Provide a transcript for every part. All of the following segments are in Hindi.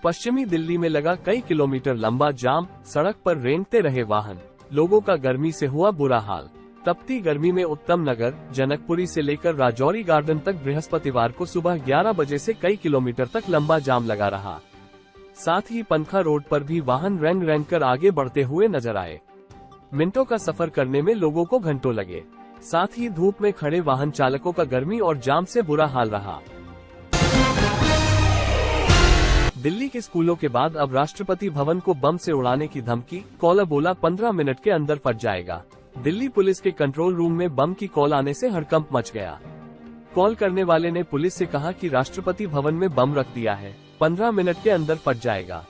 पश्चिमी दिल्ली में लगा कई किलोमीटर लंबा जाम, सड़क पर रेंगते रहे वाहन, लोगों का गर्मी से हुआ बुरा हाल। तपती गर्मी में उत्तम नगर, जनकपुरी से लेकर राजौरी गार्डन तक बृहस्पतिवार को सुबह 11 बजे से कई किलोमीटर तक लंबा जाम लगा रहा। साथ ही पंखा रोड पर भी वाहन रेंग कर आगे बढ़ते हुए नजर आए। मिनटों का सफर करने में लोगों को घंटों लगे। साथ ही धूप में खड़े वाहन चालकों का गर्मी और जाम से बुरा हाल रहा। दिल्ली के स्कूलों के बाद अब राष्ट्रपति भवन को बम से उड़ाने की धमकी, कॉलर बोला 15 मिनट के अंदर फट जाएगा। दिल्ली पुलिस के कंट्रोल रूम में बम की कॉल आने से हड़कंप मच गया। कॉल करने वाले ने पुलिस से कहा कि राष्ट्रपति भवन में बम रख दिया है, 15 मिनट के अंदर फट जाएगा।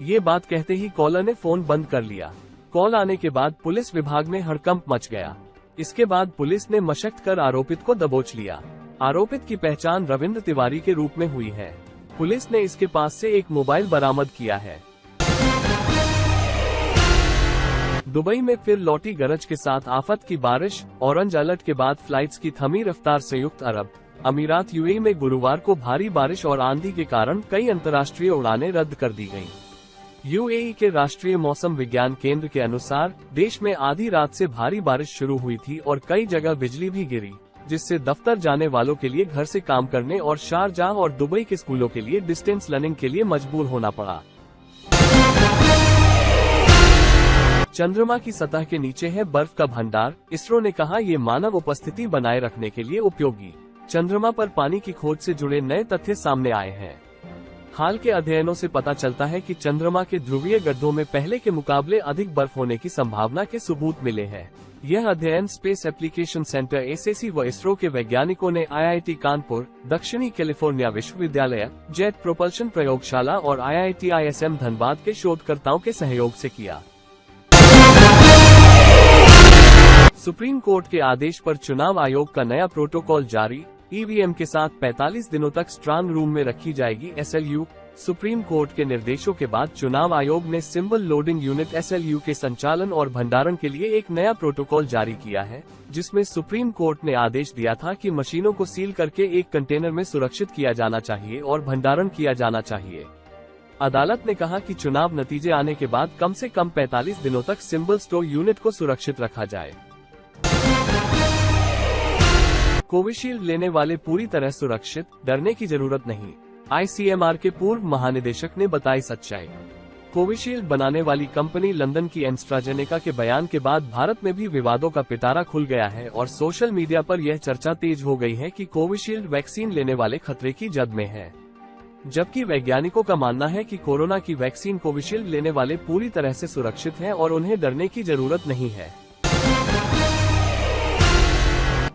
ये बात कहते ही कॉलर ने फोन बंद कर लिया। कॉल आने के बाद पुलिस विभाग में हड़कंप मच गया। इसके बाद पुलिस ने मशक्कत कर आरोपित को दबोच लिया। आरोपित की पहचान रविंद्र तिवारी के रूप में हुई है। पुलिस ने इसके पास से एक मोबाइल बरामद किया है। दुबई में फिर लौटी गरज के साथ आफत की बारिश, ऑरेंज अलर्ट के बाद फ्लाइट्स की थमी रफ्तार। संयुक्त अरब अमीरात यूएई में गुरुवार को भारी बारिश और आंधी के कारण कई अंतर्राष्ट्रीय उड़ानें रद्द कर दी गयी। यूएई के राष्ट्रीय मौसम विज्ञान केंद्र के अनुसार देश में आधी रात से भारी बारिश शुरू हुई थी और कई जगह बिजली भी गिरी, जिससे दफ्तर जाने वालों के लिए घर से काम करने और शारजाह और दुबई के स्कूलों के लिए डिस्टेंस लर्निंग के लिए मजबूर होना पड़ा। चंद्रमा की सतह के नीचे है बर्फ का भंडार, इसरो ने कहा ये मानव उपस्थिति बनाए रखने के लिए उपयोगी। चंद्रमा पर पानी की खोज से जुड़े नए तथ्य सामने आए हैं। हाल के अध्ययनों से पता चलता है कि चंद्रमा के ध्रुवीय गड्ढों में पहले के मुकाबले अधिक बर्फ होने की संभावना के सबूत मिले हैं। यह अध्ययन स्पेस एप्लीकेशन सेंटर एसएसी व इसरो के वैज्ञानिकों ने आईआईटी कानपुर, दक्षिणी कैलिफोर्निया विश्वविद्यालय, जेट प्रोपल्शन प्रयोगशाला और आईआईटी आईएसएम धनबाद के शोधकर्ताओं के सहयोग से किया। सुप्रीम कोर्ट के आदेश पर चुनाव आयोग का नया प्रोटोकॉल जारी, ईवीएम के साथ 45 दिनों तक स्ट्रांग रूम में रखी जाएगी एसएलयू। सुप्रीम कोर्ट के निर्देशों के बाद चुनाव आयोग ने सिंबल लोडिंग यूनिट एसएलयू के संचालन और भंडारण के लिए एक नया प्रोटोकॉल जारी किया है, जिसमें सुप्रीम कोर्ट ने आदेश दिया था कि मशीनों को सील करके एक कंटेनर में सुरक्षित किया जाना चाहिए और भंडारण किया जाना चाहिए। अदालत ने कहा कि चुनाव नतीजे आने के बाद कम से कम 45 दिनों तक सिंबल स्टोर यूनिट को सुरक्षित रखा जाए। कोविशील्ड लेने वाले पूरी तरह सुरक्षित, डरने की जरूरत नहीं, आईसीएमआर के पूर्व महानिदेशक ने बताई सच्चाई। कोविशील्ड बनाने वाली कंपनी लंदन की एस्ट्राजेनेका के बयान के बाद भारत में भी विवादों का पिटारा खुल गया है और सोशल मीडिया पर यह चर्चा तेज हो गई है कि कोविशील्ड वैक्सीन लेने वाले खतरे की जद में है, जबकि वैज्ञानिकोों का मानना है कि कोरोना की वैक्सीन कोविशील्ड लेने वाले पूरी तरह से सुरक्षित हैं और उन्हें डरने की जरूरत नहीं है।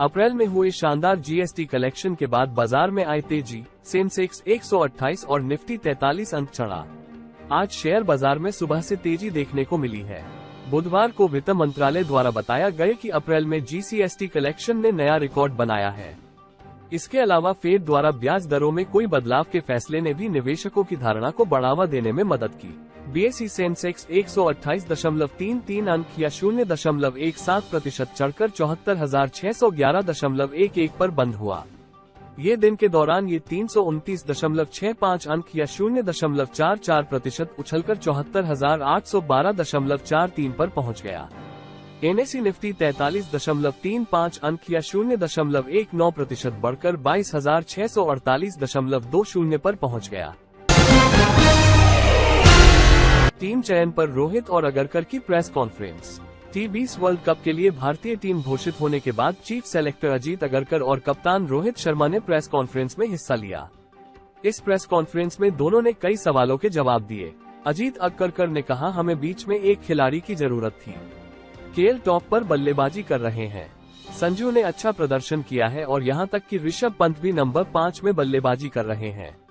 अप्रैल में हुए शानदार जीएसटी कलेक्शन के बाद बाजार में आई तेजी, सेंसेक्स 128 और निफ्टी 43 अंक चढ़ा। आज शेयर बाजार में सुबह से तेजी देखने को मिली है। बुधवार को वित्त मंत्रालय द्वारा बताया गया कि अप्रैल में जीएसटी कलेक्शन ने नया रिकॉर्ड बनाया है। इसके अलावा फेड द्वारा ब्याज दरों में कोई बदलाव के फैसले ने भी निवेशकों की धारणा को बढ़ावा देने में मदद की। बीएसई सेंसेक्स 128.33 अंक या 0.17% चढ़कर 74,611.11 पर बंद हुआ। ये दिन के दौरान ये 329.65 अंक या 0.44% उछलकर 74,812.43 पर पहुंच गया। एनएसई निफ्टी 43.35 अंक या 0.19% बढ़कर 22,648.20 पर पहुंच गया। टीम चयन पर रोहित और अगरकर की प्रेस कॉन्फ्रेंस। टी20 वर्ल्ड कप के लिए भारतीय टीम घोषित होने के बाद चीफ सेलेक्टर अजीत अगरकर और कप्तान रोहित शर्मा ने प्रेस कॉन्फ्रेंस में हिस्सा लिया। इस प्रेस कॉन्फ्रेंस में दोनों ने कई सवालों के जवाब दिए। अजीत अगरकर ने कहा, हमें बीच में एक खिलाड़ी की जरूरत थी। केएल टॉप पर बल्लेबाजी कर रहे हैं। संजू ने अच्छा प्रदर्शन किया है और यहां तक कि ऋषभ पंत भी नंबर 5 में बल्लेबाजी कर रहे हैं।